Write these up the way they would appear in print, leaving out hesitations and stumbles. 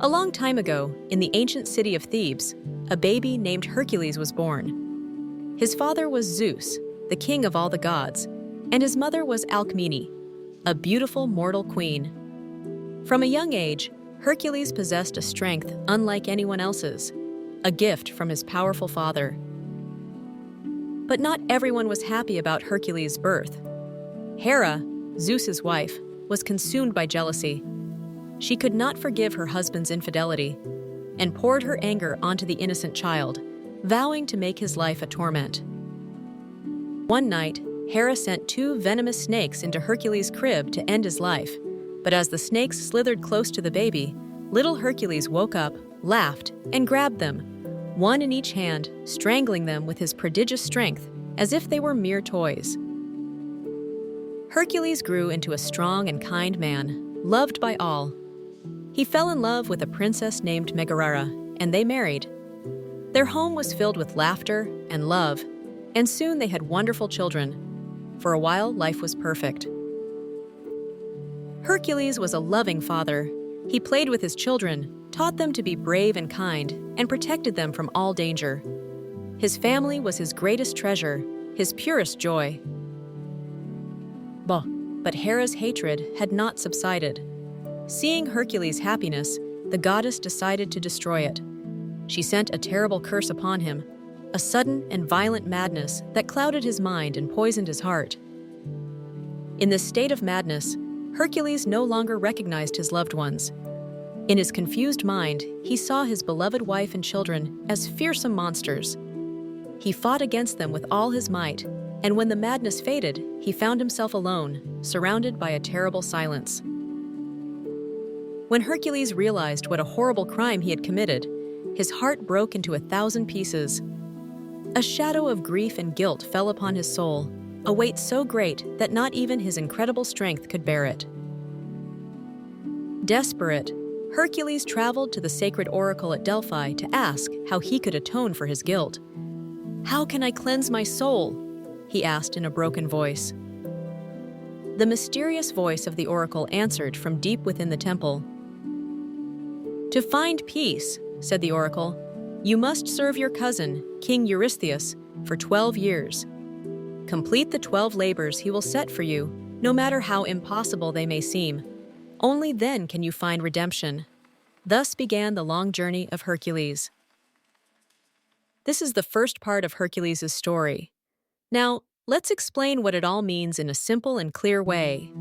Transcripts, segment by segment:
A long time ago, in the ancient city of Thebes, a baby named Hercules was born. His father was Zeus, the king of all the gods, and his mother was Alcmene, a beautiful mortal queen. From a young age, Hercules possessed a strength unlike anyone else's, a gift from his powerful father. But not everyone was happy about Hercules' birth. Hera, Zeus's wife, was consumed by jealousy. She could not forgive her husband's infidelity and poured her anger onto the innocent child, vowing to make his life a torment. One night, Hera sent 2 venomous snakes into Hercules' crib to end his life, but as the snakes slithered close to the baby, little Hercules woke up, laughed, and grabbed them, one in each hand, strangling them with his prodigious strength as if they were mere toys. Hercules grew into a strong and kind man, loved by all. He fell in love with a princess named Megarara, and they married. Their home was filled with laughter and love, and soon they had wonderful children. For a while, life was perfect. Hercules was a loving father. He played with his children, taught them to be brave and kind, and protected them from all danger. His family was his greatest treasure, his purest joy. But Hera's hatred had not subsided. Seeing Hercules' happiness, the goddess decided to destroy it. She sent a terrible curse upon him, a sudden and violent madness that clouded his mind and poisoned his heart. In this state of madness, Hercules no longer recognized his loved ones. In his confused mind, he saw his beloved wife and children as fearsome monsters. He fought against them with all his might, and when the madness faded, he found himself alone, surrounded by a terrible silence. When Hercules realized what a horrible crime he had committed, his heart broke into 1,000 pieces. A shadow of grief and guilt fell upon his soul, a weight so great that not even his incredible strength could bear it. Desperate, Hercules traveled to the sacred oracle at Delphi to ask how he could atone for his guilt. "How can I cleanse my soul?" he asked in a broken voice. The mysterious voice of the oracle answered from deep within the temple. "To find peace," said the oracle, "you must serve your cousin, King Eurystheus, for 12 years. Complete the 12 labors he will set for you, no matter how impossible they may seem. Only then can you find redemption." Thus began the long journey of Hercules. This is the first part of Hercules' story. Now, let's explain what it all means in a simple and clear way.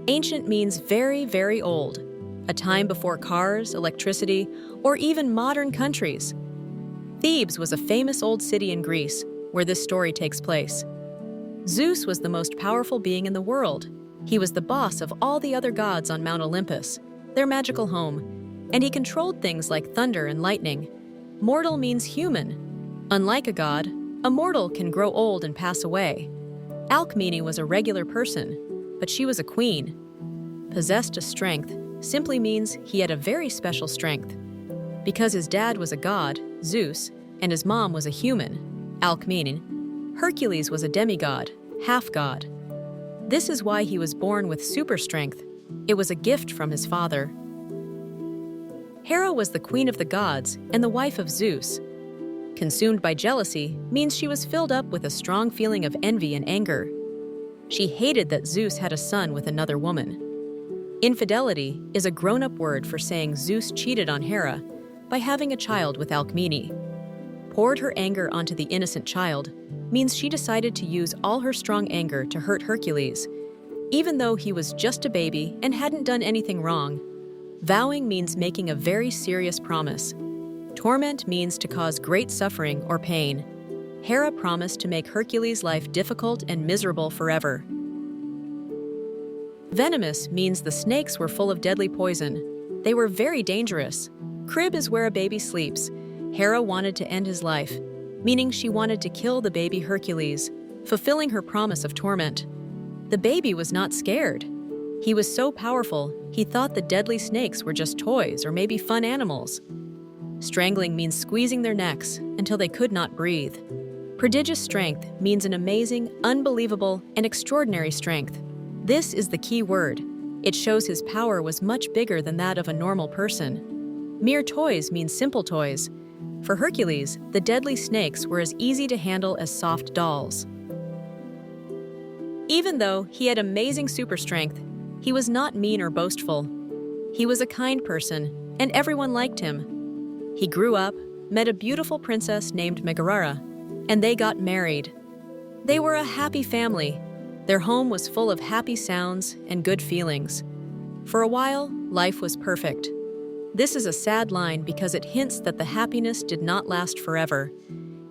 Ancient means very, very old, a time before cars, electricity, or even modern countries. Thebes was a famous old city in Greece, where this story takes place. Zeus was the most powerful being in the world. He was the boss of all the other gods on Mount Olympus, their magical home, and he controlled things like thunder and lightning. Mortal means human. Unlike a god, a mortal can grow old and pass away. Alcmene was a regular person, but she was a queen. Possessed a strength simply means he had a very special strength. Because his dad was a god, Zeus, and his mom was a human, Alcmene, Hercules was a demigod, half-god. This is why he was born with super strength. It was a gift from his father. Hera was the queen of the gods and the wife of Zeus. Consumed by jealousy means she was filled up with a strong feeling of envy and anger. She hated that Zeus had a son with another woman. Infidelity is a grown-up word for saying Zeus cheated on Hera by having a child with Alcmene. Poured her anger onto the innocent child means she decided to use all her strong anger to hurt Hercules, even though he was just a baby and hadn't done anything wrong. Vowing means making a very serious promise. Torment means to cause great suffering or pain. Hera promised to make Hercules' life difficult and miserable forever. Venomous means the snakes were full of deadly poison. They were very dangerous. Crib is where a baby sleeps. Hera wanted to end his life, meaning she wanted to kill the baby Hercules, fulfilling her promise of torment. The baby was not scared. He was so powerful, he thought the deadly snakes were just toys or maybe fun animals. Strangling means squeezing their necks until they could not breathe. Prodigious strength means an amazing, unbelievable, and extraordinary strength. This is the key word. It shows his power was much bigger than that of a normal person. Mere toys mean simple toys. For Hercules, the deadly snakes were as easy to handle as soft dolls. Even though he had amazing super strength, he was not mean or boastful. He was a kind person, and everyone liked him. He grew up, met a beautiful princess named Megara, and they got married. They were a happy family. Their home was full of happy sounds and good feelings. For a while, life was perfect. This is a sad line because it hints that the happiness did not last forever.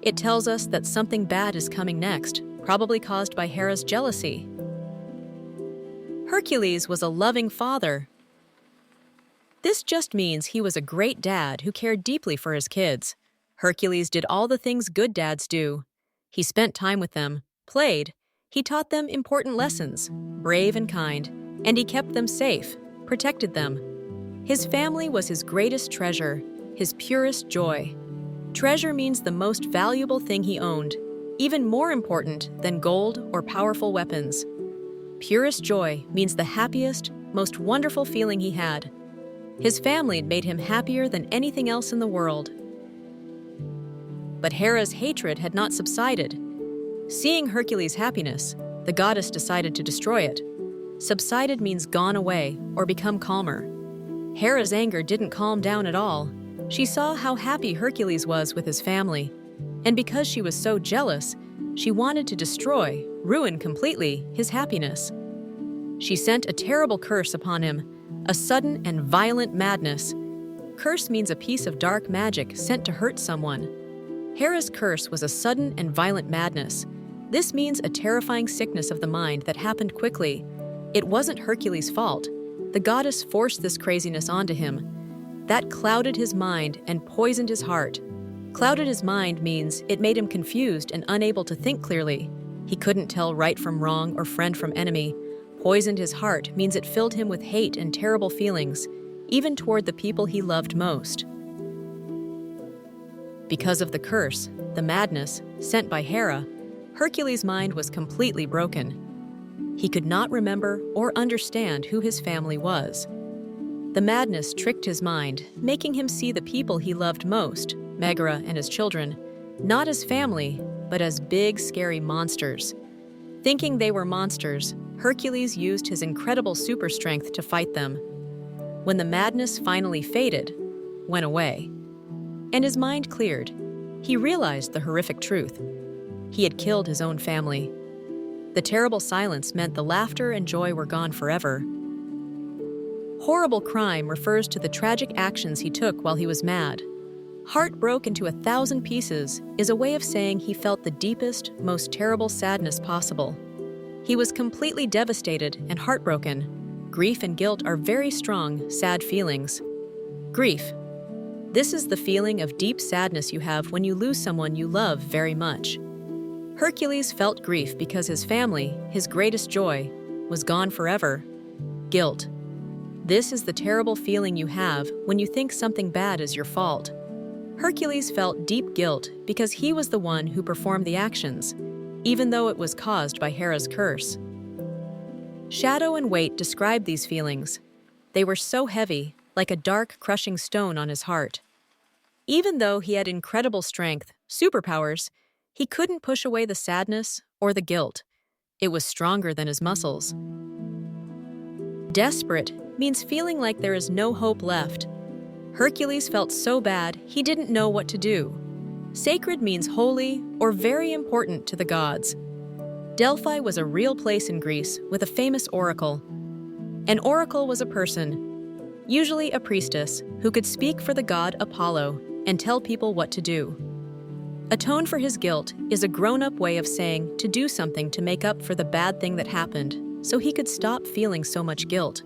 It tells us that something bad is coming next, probably caused by Hera's jealousy. Hercules was a loving father. This just means he was a great dad who cared deeply for his kids. Hercules did all the things good dads do. He spent time with them, played, he taught them important lessons, brave and kind, and he kept them safe, protected them. His family was his greatest treasure, his purest joy. Treasure means the most valuable thing he owned, even more important than gold or powerful weapons. Purest joy means the happiest, most wonderful feeling he had. His family made him happier than anything else in the world. But Hera's hatred had not subsided. Seeing Hercules' happiness, the goddess decided to destroy it. Subsided means gone away or become calmer. Hera's anger didn't calm down at all. She saw how happy Hercules was with his family, and because she was so jealous, she wanted to destroy, ruin completely, his happiness. She sent a terrible curse upon him, a sudden and violent madness. Curse means a piece of dark magic sent to hurt someone. Hera's curse was a sudden and violent madness. This means a terrifying sickness of the mind that happened quickly. It wasn't Hercules' fault. The goddess forced this craziness onto him. That clouded his mind and poisoned his heart. Clouded his mind means it made him confused and unable to think clearly. He couldn't tell right from wrong or friend from enemy. Poisoned his heart means it filled him with hate and terrible feelings, even toward the people he loved most. Because of the curse, the madness, sent by Hera, Hercules' mind was completely broken. He could not remember or understand who his family was. The madness tricked his mind, making him see the people he loved most, Megara and his children, not as family, but as big, scary monsters. Thinking they were monsters, Hercules used his incredible super strength to fight them. When the madness finally faded, went away, and his mind cleared, he realized the horrific truth. He had killed his own family. The terrible silence meant the laughter and joy were gone forever. Horrible crime refers to the tragic actions he took while he was mad. Heart broke into 1,000 pieces is a way of saying he felt the deepest, most terrible sadness possible. He was completely devastated and heartbroken. Grief and guilt are very strong, sad feelings. Grief. This is the feeling of deep sadness you have when you lose someone you love very much. Hercules felt grief because his family, his greatest joy, was gone forever. Guilt. This is the terrible feeling you have when you think something bad is your fault. Hercules felt deep guilt because he was the one who performed the actions, even though it was caused by Hera's curse. Shadow and weight describe these feelings. They were so heavy, like a dark, crushing stone on his heart. Even though he had incredible strength, superpowers, he couldn't push away the sadness or the guilt. It was stronger than his muscles. Desperate means feeling like there is no hope left. Hercules felt so bad he didn't know what to do. Sacred means holy or very important to the gods. Delphi was a real place in Greece with a famous oracle. An oracle was a person, usually a priestess, who could speak for the god Apollo and tell people what to do. Atone for his guilt is a grown-up way of saying to do something to make up for the bad thing that happened, so he could stop feeling so much guilt.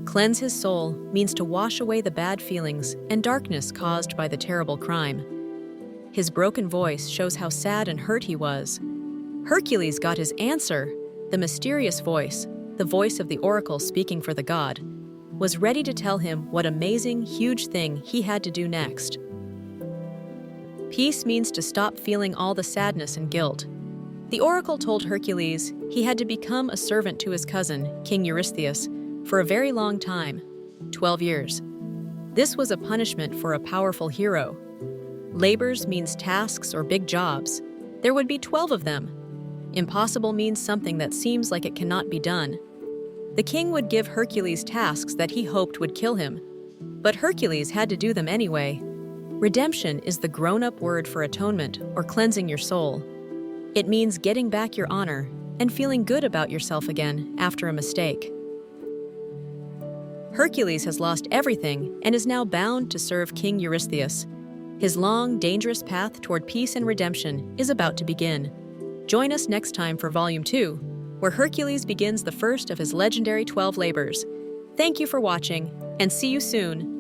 Cleanse his soul means to wash away the bad feelings and darkness caused by the terrible crime. His broken voice shows how sad and hurt he was. Hercules got his answer. The mysterious voice, the voice of the oracle speaking for the god, was ready to tell him what amazing, huge thing he had to do next. Peace means to stop feeling all the sadness and guilt. The oracle told Hercules he had to become a servant to his cousin, King Eurystheus, for a very long time, 12 years. This was a punishment for a powerful hero. Labors means tasks or big jobs. There would be 12 of them. Impossible means something that seems like it cannot be done. The king would give Hercules tasks that he hoped would kill him, but Hercules had to do them anyway. Redemption is the grown-up word for atonement or cleansing your soul. It means getting back your honor and feeling good about yourself again after a mistake. Hercules has lost everything and is now bound to serve King Eurystheus. His long, dangerous path toward peace and redemption is about to begin. Join us next time for Volume 2, where Hercules begins the first of his legendary 12 labors. Thank you for watching, and see you soon.